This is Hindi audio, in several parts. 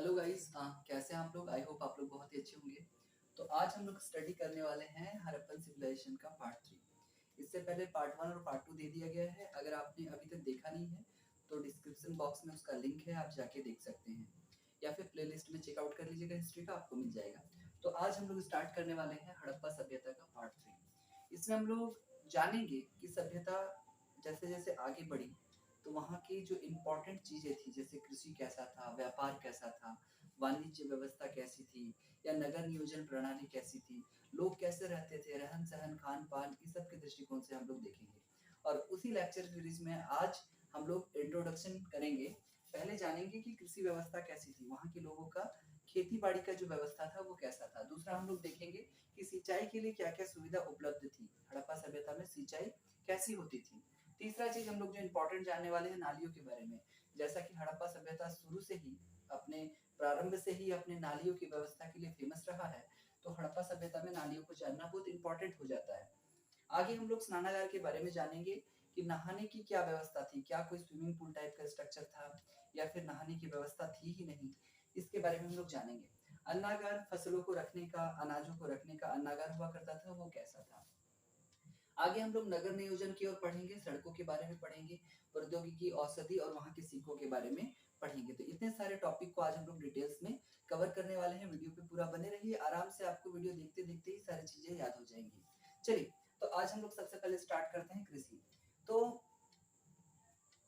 हेलो गाइस, कैसे हैं आप लोग। आई होप आप लोग बहुत ही अच्छे होंगे। तो आज हम लोग स्टडी करने वाले हैं हड़प्पन सिविलाइजेशन का पार्ट 3। इससे पहले पार्ट 1 और पार्ट 2 दे दिया गया है। अगर आपने अभी तक देखा नहीं है तो डिस्क्रिप्शन बॉक्स में उसका लिंक है, आप जाके देख सकते हैं या फिर प्लेलिस्ट में चेकआउट कर लीजिएगा, हिस्ट्री का आपको मिल जाएगा। तो आज हम लोग स्टार्ट करने वाले हैं हड़प्पा सभ्यता का पार्ट 3। इसमें हम लोग जानेंगे कि सभ्यता जैसे जैसे आगे बढ़ी तो वहाँ की जो इम्पोर्टेंट चीजें थी, जैसे कृषि कैसा था, व्यापार कैसा था, वाणिज्य व्यवस्था कैसी थी, या नगर नियोजन प्रणाली कैसी थी, लोग कैसे रहते थे, रहन सहन, खान पान, इस सब के दृष्टिकोण से हम लोग देखेंगे। और उसी लेक्चर सीरीज में आज हम लोग इंट्रोडक्शन करेंगे। पहले जानेंगे कि कृषि व्यवस्था कैसी थी, वहाँ के लोगों का खेती बाड़ी का जो व्यवस्था था वो कैसा था। दूसरा हम लोग देखेंगे कि सिंचाई के लिए क्या क्या सुविधा उपलब्ध थी, हड़प्पा सभ्यता में सिंचाई कैसी होती थी। तीसरा चीज हम लोग जो इम्पोर्टेंट जानने वाले हैं नालियों के बारे में। जैसा कि हड़प्पा सभ्यता शुरू से ही अपने प्रारंभ से ही अपने नालियों की व्यवस्था के लिए फेमस रहा है, तो हड़प्पा सभ्यता में नालियों को जानना बहुत इंपॉर्टेंट हो जाता है। आगे हम लोग स्नानागार के बारे में जानेंगे कि नहाने की क्या व्यवस्था थी, क्या कोई स्विमिंग पूल टाइप का स्ट्रक्चर था या फिर नहाने की व्यवस्था थी ही नहीं, इसके बारे में हम लोग जानेंगे। अन्नागार, फसलों को रखने का, अनाजों को रखने का अन्नागार हुआ करता था, वो कैसा था। आगे हम लोग नगर नियोजन की ओर पढ़ेंगे, सड़कों के बारे में पढ़ेंगे, प्रौद्योगिकी, औषधि और वहाँ की सिक्कों के बारे में पढ़ेंगे। तो इतने सारे टॉपिक को आज हम लोग डिटेल्स में कवर करने वाले हैं। वीडियो पे पूरा बने रहिए, आराम से आपको वीडियो देखते देखते ही सारी चीजें याद हो जाएंगी। चलिए, तो आज हम लोग सबसे पहले स्टार्ट करते हैं कृषि। तो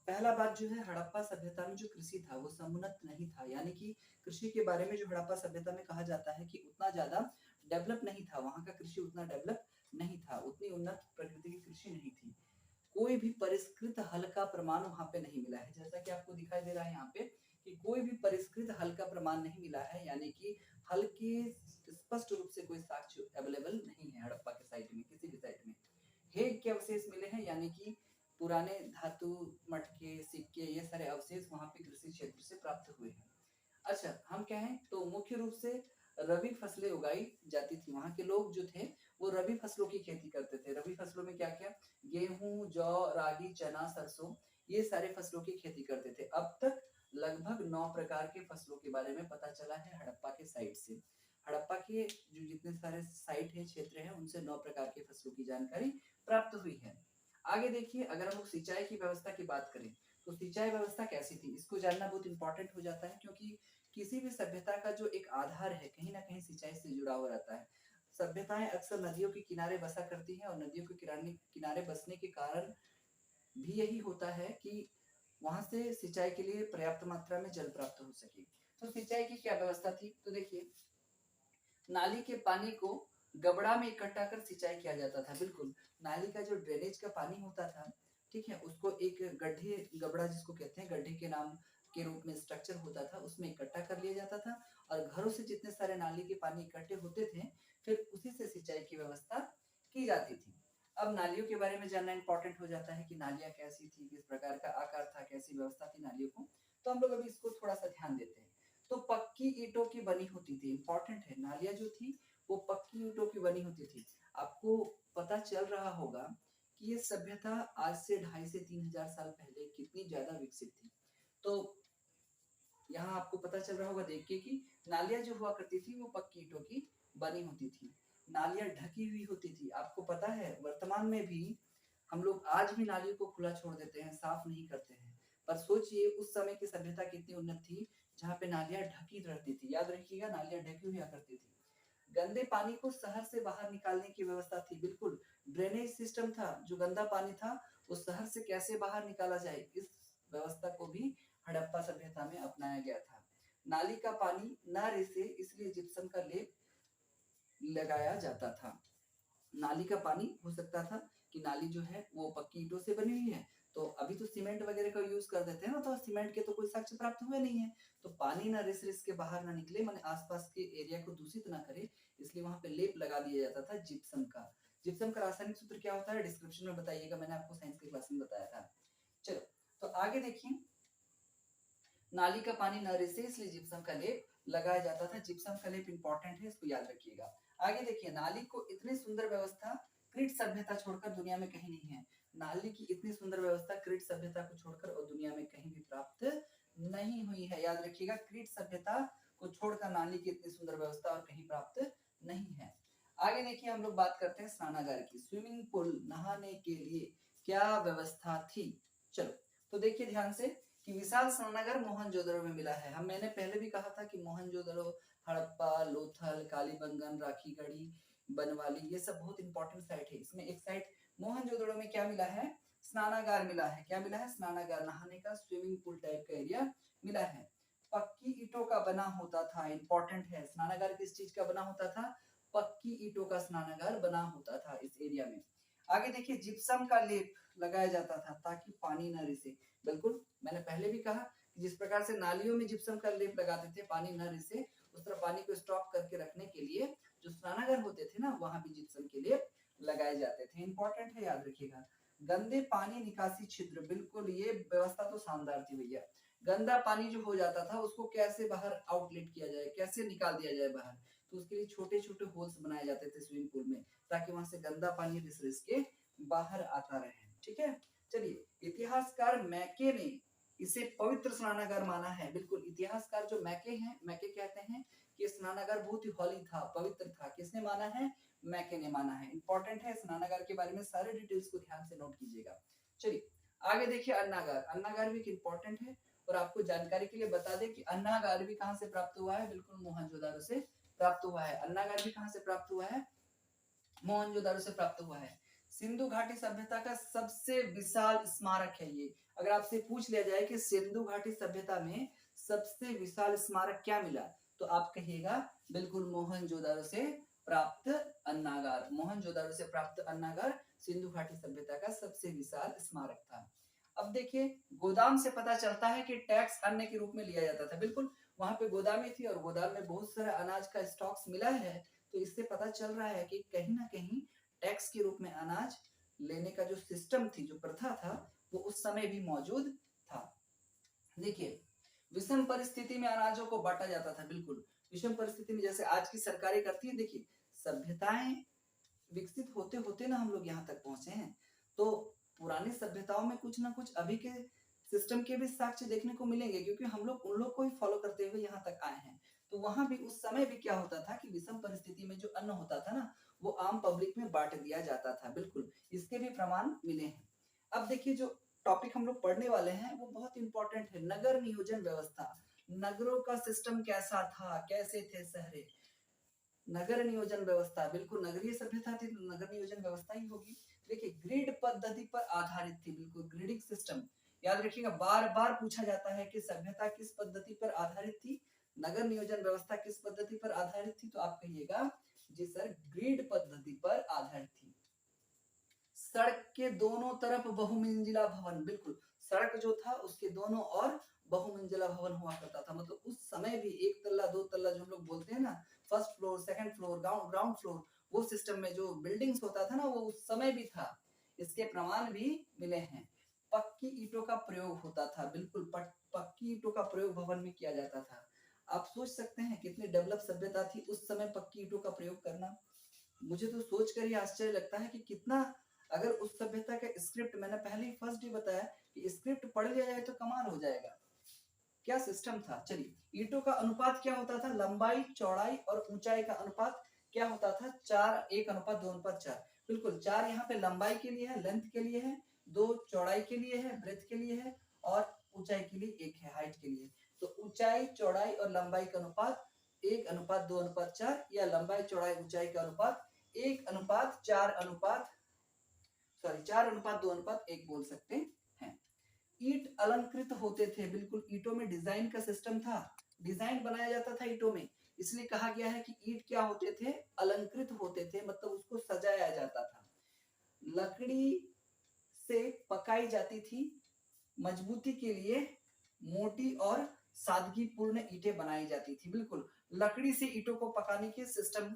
पहला बात जो है, हड़प्पा सभ्यता में जो कृषि था वो समुन्नत नहीं था, यानी कि कृषि के बारे में जो हड़प्पा सभ्यता में कहा जाता है कि उतना ज्यादा डेवलप नहीं था, वहां का कृषि उतना डेवलप नहीं था, उतनी उन्नत प्रकृति की कृषि नहीं थी। कोई भी परिष्कृत हल का प्रमाण वहां पे नहीं मिला है। जैसा कि आपको दिखाई दे रहा है यहाँ पे कि कोई भी परिष्कृत हल का प्रमाण नहीं मिला है, यानी कि हल के स्पष्ट रूप से कोई साक्ष्य अवेलेबल नहीं है हड़प्पा के साइट में, किसी भी साइट में। हेग के अवशेष मिले हैं, यानी कि पुराने धातु, मटके, सिक्के, ये सारे अवशेष वहां पे कृषि क्षेत्र से प्राप्त हुए हैं। अच्छा, हम कहें तो मुख्य रूप से रबी फसलें उगाई जाती थी। वहां के लोग जो थे वो रबी फसलों की खेती करते थे। रबी फसलों में क्या क्या, गेहूं, जौ, रागी, चना, सरसों, ये सारे फसलों की खेती करते थे। अब तक लगभग 9 प्रकार के फसलों के बारे में पता चला है हड़प्पा के साइट से। हड़प्पा के जो जितने सारे साइट है, क्षेत्र है, उनसे 9 प्रकार के फसलों की जानकारी प्राप्त हुई है। आगे देखिए, अगर हम लोग सिंचाई की व्यवस्था की बात करें तो सिंचाई व्यवस्था कैसी थी, इसको जानना बहुत इंपॉर्टेंट हो जाता है, क्योंकि किसी भी सभ्यता का जो एक आधार है कहीं ना कहीं सिंचाई से जुड़ा हुआ रहता है। सभ्यताएं अक्सर नदियों के किनारे बसा करती हैं, और नदियों के किनारे किनारे बसने के कारण भी यही होता है कि वहां से सिंचाई के लिए पर्याप्त मात्रा में जल प्राप्त हो सके। तो सिंचाई की क्या व्यवस्था थी, तो देखिए, नाली के पानी को गबड़ा में इकट्ठा कर सिंचाई किया जाता था। बिल्कुल, नाली का जो ड्रेनेज का पानी होता था, ठीक है, उसको एक गड्ढे, गबड़ा जिसको कहते हैं, गड्ढे के नाम के रूप में स्ट्रक्चर होता था, उसमें इकट्ठा कर लिया जाता था। और घरों से जितने सारे नाली के पानी इकट्ठे होते थे, फिर उसी से सिंचाई की व्यवस्था की जाती थी। अब नालियों के बारे में जानना इंपॉर्टेंट हो जाता है कि नालियां कैसी थी, किस प्रकार का आकार था, कैसी व्यवस्था थी नालियों को। तो हम लोग अभी इसको थोड़ा सा ध्यान देते हैं। तो पक्की ईंटों की बनी होती थी, इंपॉर्टेंट है, नालियां जो थी वो पक्की ईंटों की बनी होती थी। आपको पता चल रहा होगा कि ये सभ्यता आज से 2.5 से 3 हजार साल पहले कितनी ज्यादा विकसित थी। तो यहाँ आपको पता चल रहा होगा देख के कि नालियां जो हुआ करती थी वो पक्की ईंटों की बनी होती थी, नालियां ढकी हुई होती थी। आपको पता है वर्तमान में भी हम लोग आज भी नालियों को खुला छोड़ देते हैं, साफ नहीं करते हैं। पर सोचिए उस समय की सभ्यता कितनी उन्नत थी, जहाँ पे नालियां ढकी रहती थी। याद रखिएगा, नालियां ढकी हुई करती थी। गंदे पानी को शहर से बाहर निकालने की व्यवस्था थी। बिल्कुल, ड्रेनेज सिस्टम था, जो गंदा पानी था वो शहर से कैसे बाहर निकाला जाए, इस व्यवस्था को भी हड़प्पा सभ्यता में अपनाया गया था। नाली का पानी न रिसे, इसलिए जिप्सम का लेप लगाया जाता था। नाली का पानी हो सकता था कि नाली जो है वो पक्की ईंटों से बनी हुई है, तो अभी तो सीमेंट वगैरह का यूज कर देते हैं ना, तो सीमेंट के तो कोई साक्ष्य प्राप्त हुए नहीं है। तो पानी ना रिस रिस के बाहर ना निकले, माने आसपास के एरिया को दूषित ना करे, इसलिए वहां पे लेप लगा दिया जाता था जिप्सम का। जिप्सम का रासायनिक सूत्र क्या होता है, डिस्क्रिप्शन में बताइएगा, मैंने आपको साइंस की क्लास में बताया था। चलो, तो आगे देखिए, नाली का पानी न रिसे इसलिए जिप्सम का लेप लगाया जाता था। जिप्सम का लेप इंपॉर्टेंट है, इसको याद रखिएगा। आगे देखिए, नाली को इतनी सुंदर व्यवस्था क्रीट सभ्यता छोड़कर दुनिया में कहीं नहीं है। नाली की इतनी सुंदर व्यवस्था क्रीट सभ्यता को छोड़कर और दुनिया में कहीं भी प्राप्त नहीं हुई है। याद रखिएगा, क्रीट सभ्यता को छोड़कर नाली की इतनी सुंदर व्यवस्था और कहीं प्राप्त नहीं है। आगे देखिए हम लोग बात करते हैं स्नानागार की। स्विमिंग पूल नहाने के लिए क्या व्यवस्था थी? चलो तो देखिए ध्यान से कि विशाल स्नानागार मोहनजोदड़ो में मिला है। मैंने पहले भी कहा था कि मोहनजोदड़ो, हड़प्पा, लोथल, कालीबंगन, राखीगढ़ी, बनवाली, ये सब बहुत इंपॉर्टेंट साइट है। इसमें एक साइट मोहनजोदड़ो में क्या मिला है? स्नानागार मिला है। क्या मिला है? स्नानागार, नहाने का स्विमिंग पूल टाइप का एरिया मिला है। पक्की ईंटों का बना होता था, इंपॉर्टेंट है। स्नानागार किस चीज का बना होता था? पक्की ईंटों का स्नानागार बना होता था इस एरिया में। आगे देखिए जिप्सम का लेप लगाया जाता था ताकि पानी न रिसे। बिल्कुल, मैंने पहले भी कहा कि जिस प्रकार से नालियों में जिप्सम का लेप लगाते थे पानी न रिसे, उस तरह पानी को स्टॉक करके रखने के लिए जो स्नानागार होते थे ना, वहां भी जिप्सम के लेप लगाए जाते थे। इंपॉर्टेंट है, याद रखिएगा। गंदे पानी निकासी छिद्र, बिल्कुल ये व्यवस्था तो शानदार थी भैया। गंदा पानी जो हो जाता था उसको कैसे बाहर आउटलेट किया जाए, कैसे निकाल दिया जाए बाहर, तो उसके लिए छोटे छोटे होल्स बनाए जाते थे स्विमिंग पूल में, ताकि वहां से गंदा पानी रिस रिस के बाहर आता रहे। ठीक है, चलिए इतिहासकार मैके ने इसे पवित्र स्नानागार माना है। बिल्कुल, इतिहासकार जो मैके हैं, मैके कहते हैं कि स्नानागार बहुत ही हॉली था, पवित्र था। किसने माना है? मैके ने माना है। इंपॉर्टेंट है, स्नानागार के बारे में सारे डिटेल्स को ध्यान से नोट कीजिएगा। चलिए आगे देखिए अन्नागार। अन्नागार भी इंपॉर्टेंट है और आपको जानकारी के लिए बता दें कि अन्नागार भी कहां से प्राप्त हुआ है? बिल्कुल मोहनजोदारो से प्राप्त हुआ है। अन्नागार भी कहां से प्राप्त हुआ है? मोहनजोदारो से प्राप्त हुआ है। सिंधु घाटी सभ्यता का सबसे विशाल स्मारक है ये। अगर आपसे पूछ लिया जाए कि सिंधु घाटी सभ्यता में सबसे विशाल स्मारक क्या मिला, तो आप कहिएगा बिल्कुल मोहनजोदारो से प्राप्त अन्नागार। मोहनजोदारो से प्राप्त अन्नागार सिंधु घाटी सभ्यता का सबसे विशाल स्मारक था। अब देखिए गोदाम से पता चलता है कि टैक्स अन्न के रूप में लिया जाता था। बिल्कुल, वहां पे गोदामें थी और गोदाम में बहुत सारा अनाज का स्टॉक्स मिला है, तो इससे पता चल रहा है कि कहीं ना कहीं टैक्स के रूप में अनाज लेने का जो सिस्टम थी, जो प्रथा था, वो उस समय भी मौजूद था। देखिए विषम परिस्थिति में अनाजों को बांटा जाता था। बिल्कुल विषम परिस्थिति में जैसे आज की सरकारें करती है। देखिए सभ्यताएं विकसित होते होते ना हम लोग यहाँ तक पहुंचे हैं, तो पुरानी सभ्यताओं में कुछ ना कुछ अभी के सिस्टम के भी साक्ष्य देखने को मिलेंगे, क्योंकि हम लोग उन लोग को ही फॉलो करते हुए यहाँ तक आए हैं। तो वहां भी उस समय भी क्या होता था कि विषम परिस्थिति में जो अन्न होता था ना, वो आम पब्लिक में बांट दिया जाता था। बिल्कुल, इसके भी प्रमाण मिले हैं। अब देखिए जो टॉपिक हम लोग पढ़ने वाले हैं वो बहुत इंपॉर्टेंट है, नगर नियोजन व्यवस्था। नगरों का सिस्टम कैसा था, कैसे थे शहरे? नगर नियोजन व्यवस्था, बिल्कुल नगरीय सभ्यता थी तो नगर नियोजन व्यवस्था ही होगी। देखिए ग्रिड पद्धति पर आधारित थी। बिल्कुल ग्रिडिंग सिस्टम, याद रखिएगा, बार बार पूछा जाता है कि सभ्यता किस पद्धति पर आधारित थी, नगर नियोजन व्यवस्था किस पद्धति पर आधारित थी, तो आप कहिएगा जी सर ग्रिड पद्धति पर आधारित थी। सड़क के दोनों तरफ बहुमंजिला भवन, बिल्कुल सड़क जो था उसके दोनों ओर बहुमंजिला भवन हुआ करता था। मतलब उस समय भी एक तल्ला दो तल्ला जो हम लोग बोलते हैं ना, first floor, second floor, ground floor, वो सिस्टम में जो बिल्डिंग्स होता था ना, वो उस समय भी था। इसके प्रमाण भी मिले हैं। पक्की ईंटों का प्रयोग होता था। बिल्कुल पक्की ईंटों का प्रयोग भवन में किया जाता था। आप सोच सकते हैं कितनी डेवलप सभ्यता थी उस समय पक्की ईंटों का प्रयोग करना। मुझे तो सोच कर ही आश्चर्य लगता है कि कितना, अगर उस सभ्यता का स्क्रिप्ट, मैंने पहले ही फर्स्ट ही बताया कि स्क्रिप्ट पढ़ लिया जाए तो कमाल हो जाएगा। क्या सिस्टम था? चलिए ईंटों का अनुपात क्या होता था? लंबाई, चौड़ाई और ऊंचाई का अनुपात क्या होता था? 4:1:2:4। बिल्कुल 4 यहाँ पे लंबाई के लिए है, लेंथ के लिए है, 2 चौड़ाई के लिए है, ब्रेथ के लिए है, और ऊंचाई के लिए 1 है, हाइट के लिए। तो ऊंचाई, चौड़ाई और लंबाई का अनुपात 1:2:4, या लंबाई, चौड़ाई, ऊंचाई का अनुपात 4:2:1 बोल सकते हैं। ईंट अलंकृत होते थे। बिल्कुल ईंटों में डिजाइन का सिस्टम था, डिजाइन बनाया जाता था ईंटों में, इसलिए कहा गया है कि ईंट क्या होते थे? अलंकृत होते थे, मतलब उसको सजाया जाता था। लकड़ी से पकाई जाती थी। मजबूती के लिए मोटी और सादगीपूर्ण ईंटें बनाई जाती थी। बिल्कुल लकड़ी से ईंटों को पकाने के सिस्टम,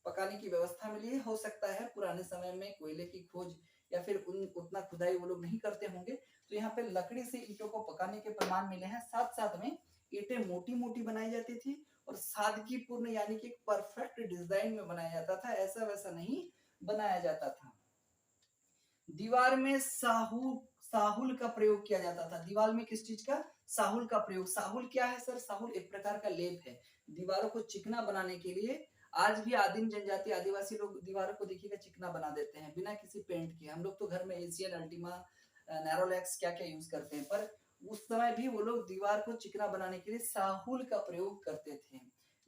पकाने की व्यवस्था मिली है। हो सकता है पुराने समय में कोयले की खोज या फिर उतना खुदाई वो लोग नहीं करते होंगे, तो यहाँ पे लकड़ी से ईंटों को पकाने के प्रमाण मिले हैं। साथ साथ में ईंटें मोटी मोटी बनाई जाती थी और सादगीपूर्ण यानी कि परफेक्ट डिजाइन में बनाया जाता था, ऐसा वैसा नहीं बनाया जाता था। दीवार में साहुल का प्रयोग किया जाता था। दीवार में किस चीज का? साहुल का प्रयोग। साहुल क्या है सर? साहुल एक प्रकार का लेप है दीवारों को चिकना बनाने के लिए। आज भी आदिम जनजाति आदिवासी लोग दीवारों को देखिएगा चिकना बना देते हैं बिना किसी पेंट के। हम लोग तो घर में एशियन अल्टीमा, नैरोलैक्स क्या क्या यूज करते हैं, पर उस समय भी वो लोग दीवार को चिकना बनाने के लिए साहुल का प्रयोग करते थे।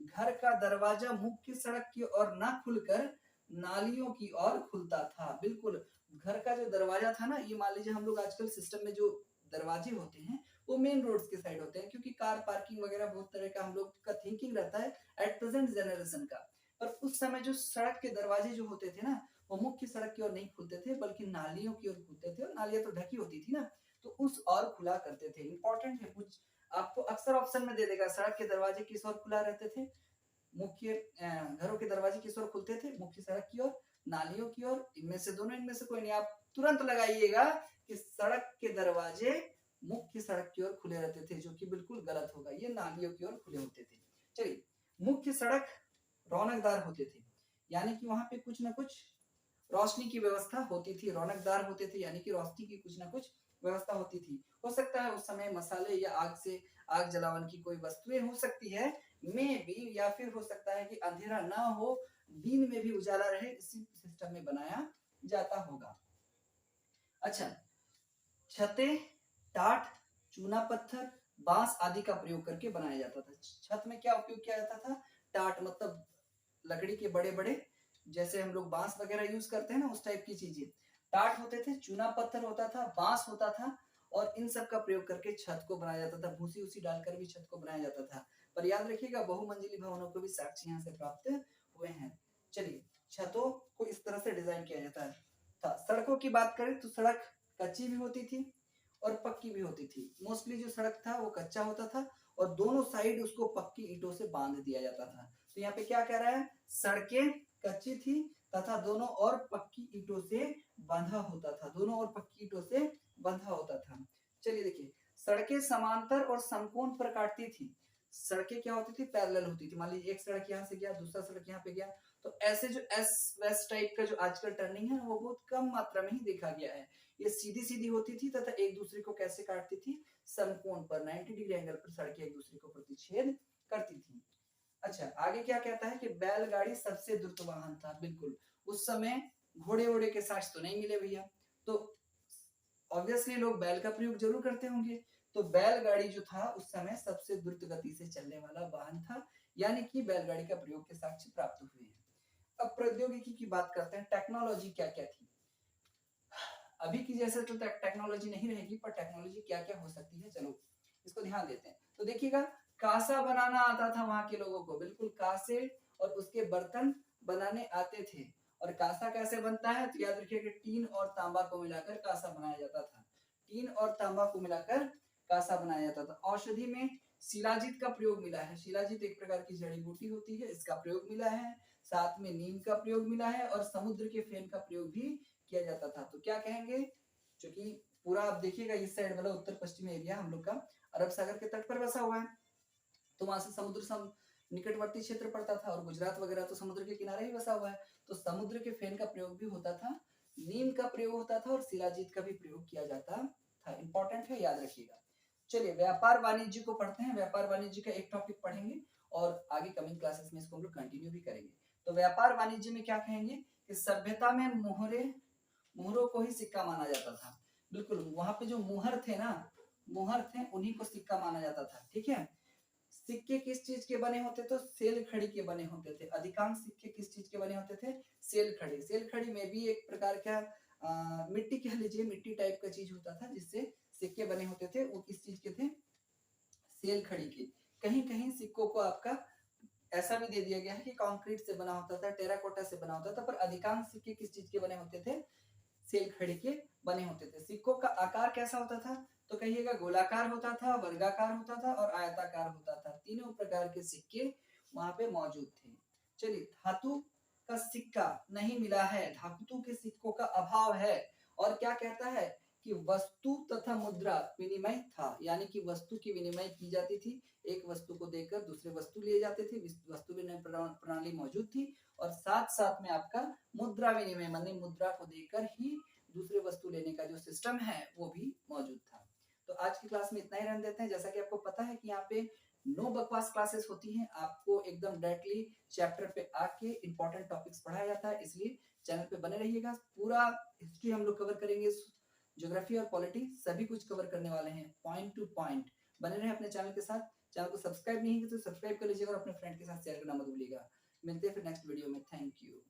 घर का दरवाजा मुख्य सड़क की ओर न खुलकर नालियों की ओर खुलता था। बिल्कुल, घर का जो दरवाजा था ना, ये मान लीजिए हम लोग आजकल सिस्टम में जो दरवाजे होते हैं वो मेन रोड्स के साइड होते हैं, क्योंकि कार पार्किंग वगैरह बहुत तरह का हम लोग का थिंकिंग रहता है एट प्रेजेंट जनरेशन का। पर उस समय जो सड़क के दरवाजे जो होते थे ना, वो मुख्य सड़क की ओर नहीं खुलते थे बल्कि नालियों की ओर खुलते थे, और नालियां तो ढकी होती थी ना, तो उस ओर खुला करते थे। इंपॉर्टेंट है, कुछ आपको अक्सर ऑप्शन में दे देगा, सड़क के दरवाजे किस ओर खुला रहते थे? मुख्य घरों के दरवाजे किस ओर खुलते थे? मुख्य सड़क की ओर, नालियों की ओर। इनमें से दोनों, इनमें से कोई नहीं। आप तुरंत लगाइएगा कि सड़क के दरवाजे मुख्य सड़क की ओर खुले रहते थे, जो कि बिल्कुल गलत होगा, ये नालियों की ओर खुले होते थे। चलिए, मुख्य सड़क रौनकदार होते थे, यानी कि वहां पे कुछ ना कुछ रोशनी की व्यवस्था होती थी। रौनकदार होते थे यानी कि रोशनी की कुछ ना कुछ व्यवस्था होती थी। हो सकता है उस समय मसाले या आग से आग जलावन की कोई वस्तुएं हो सकती है, मे बी, या फिर हो सकता है कि अंधेरा ना हो, दिन में भी उजाला रहे, इसी सिस्टम में बनाया जाता होगा। अच्छा, छतें टाट, चूना पत्थर, बांस आदि का प्रयोग करके बनाया जाता था। छत में क्या उपयोग किया जाता था? टाट मतलब लकड़ी के बड़े बड़े, जैसे हम लोग बांस वगैरह यूज करते हैं ना, उस टाइप की चीजें। टाट होते थे, चूना पत्थर होता था, बांस होता था, और इन सब का प्रयोग करके छत को बनाया जाता था। भूसी उसी डालकर भी छत को बनाया जाता था। पर याद रखिएगा, बहुमंजिली भवनों को भी साक्ष्य यहाँ से प्राप्त हुए हैं। चलिए, छतों को इस तरह से डिजाइन किया जाता है। सड़कों की बात करें तो सड़क कच्ची भी होती थी और पक्की भी होती थी। मोस्टली जो सड़क था वो कच्चा होता था और दोनों साइड उसको पक्की ईंटों से बांध दिया जाता था। तो यहाँ पे क्या कह रहा है? सड़कें कच्ची थी तथा दोनों ओर पक्की ईंटों से बंधा होता था। दोनों ओर पक्की ईंटों से बंधा होता था। चलिए देखिए, सड़कें समांतर और समकोण पर काटती थी। सड़कें क्या होती थी? पैरेलल होती थी। मान लीजिए एक सड़क यहाँ से गया, दूसरा सड़क यहाँ पे गया, तो ऐसे जो एस वेस्ट टाइप का जो आजकल टर्निंग है वो बहुत कम मात्रा में ही देखा गया है। ये सीधी सीधी होती थी तथा एक दूसरे को कैसे काटती थी? समकोण पर, 90 डिग्री एंगल पर सड़कें एक दूसरे को प्रतिच्छेद करती थी। अच्छा, आगे क्या कहता है कि बैलगाड़ी सबसे द्रुत वाहन था। बिल्कुल, उस समय घोड़े वोड़े के साक्ष्य तो नहीं मिले भैया, तो ऑब्वियसली लोग बैल का प्रयोग जरूर करते होंगे। तो बैलगाड़ी जो था उस समय सबसे द्रुत गति से चलने वाला वाहन था, यानी कि बैलगाड़ी का प्रयोग के साक्ष्य प्राप्त हुए हैं। अब प्रौद्योगिकी की बात करते हैं, टेक्नोलॉजी क्या क्या थी। अभी की जैसे तो टेक्नोलॉजी नहीं रहेगी, पर टेक्नोलॉजी क्या क्या हो सकती है, चलो इसको ध्यान देते हैं। तो देखिएगा, कासा बनाना आता था वहां के लोगों को। बिल्कुल, कासे और उसके बर्तन बनाने आते थे। और कासा कैसे बनता है? तो याद रखिए कि टीन और तांबा को मिलाकर कासा बनाया जाता था। टीन और तांबा को मिलाकर कासा बनाया जाता था। औषधि में शिलाजीत का प्रयोग मिला है। शिलाजीत एक प्रकार की जड़ी बूटी होती है, इसका प्रयोग मिला है। साथ में नीम का प्रयोग मिला है और समुद्र के फेन का प्रयोग भी किया जाता था। तो क्या कहेंगे, जो कि पूरा आप देखिएगा इस साइड वाला उत्तर पश्चिमी एरिया हम लोग का अरब सागर के तट पर बसा हुआ है, तो वहां से समुद्र निकटवर्ती क्षेत्र पड़ता था, और गुजरात वगैरह तो समुद्र के किनारे ही बसा हुआ है, तो समुद्र के फेन का प्रयोग भी होता था, नीम का प्रयोग होता था, और शिलाजीत का भी प्रयोग किया जाता था। इंपॉर्टेंट है, याद रखिएगा। चलिए, व्यापार वाणिज्य को पढ़ते हैं। व्यापार वाणिज्य का एक टॉपिक पढ़ेंगे और आगे कमिंग क्लासेस में इसको हम लोग कंटिन्यू भी करेंगे। तो व्यापार वाणिज्य में क्या कहेंगे कि सभ्यता में मोहरों को ही सिक्का माना जाता था। बिल्कुल, वहां पे जो मोहर थे ना, मोहर थे, उन्हीं को सिक्का माना जाता था। ठीक है, सिक्के किस चीज के बने होते? तो सेल खड़ी के बने होते थे। अधिकांश सिक्के किस चीज के बने होते थे? सेल खड़ी। सेल खड़ी में भी एक प्रकार का मिट्टी कह लीजिए, मिट्टी टाइप का चीज होता था जिससे सिक्के बने होते थे। वो किस चीज के थे? सेल खड़ी के। कहीं कहीं सिक्कों को आपका ऐसा भी दे दिया गया है कि कंक्रीट से बना होता था, टेराकोटा से बना होता था, पर अधिकांश सिक्के किस चीज के बने होते थे? सेल खड़ी के बने होते थे। सिक्कों का आकार कैसा होता था? तो कहिएगा, गोलाकार होता था, वर्गाकार होता था और आयताकार होता था। तीनों प्रकार के सिक्के वहां पे मौजूद थे। चलिए, धातु का सिक्का नहीं मिला है, धातु के सिक्कों का अभाव है। और क्या कहता है कि वस्तु तथा मुद्रा विनिमय था, यानी कि वस्तु की विनिमय की जाती थी। एक वस्तु को देकर दूसरे वस्तु लिए जाते थे, वस्तु विनिमय प्रणाली मौजूद थी। और साथ साथ में आपका मुद्रा विनिमय, माने मुद्रा को देकर ही दूसरे वस्तु लेने का जो सिस्टम है वो भी मौजूद था। तो आज की क्लास में इतना ही रहने देते हैं। जैसा कि आपको पता है कि यहाँ पे नो बकवास क्लासेस होती हैं, आपको एकदम डायरेक्टली चैप्टर पे आके इंपॉर्टेंट टॉपिक्स पढ़ाया जाता है, इसलिए चैनल पे बने रहिएगा। पूरा हिस्ट्री हम लोग कवर करेंगे, ज्योग्राफी और पॉलिटी सभी कुछ कवर करने वाले हैं, पॉइंट टू पॉइंट। बने रहे अपने चैनल के साथ। चैनल को सब्सक्राइब नहीं किया तो सब्सक्राइब कर लीजिएगा और अपने फ्रेंड के साथ शेयर करना मत भूलिएगा। मिलते हैं फिर नेक्स्ट वीडियो में। Thank you.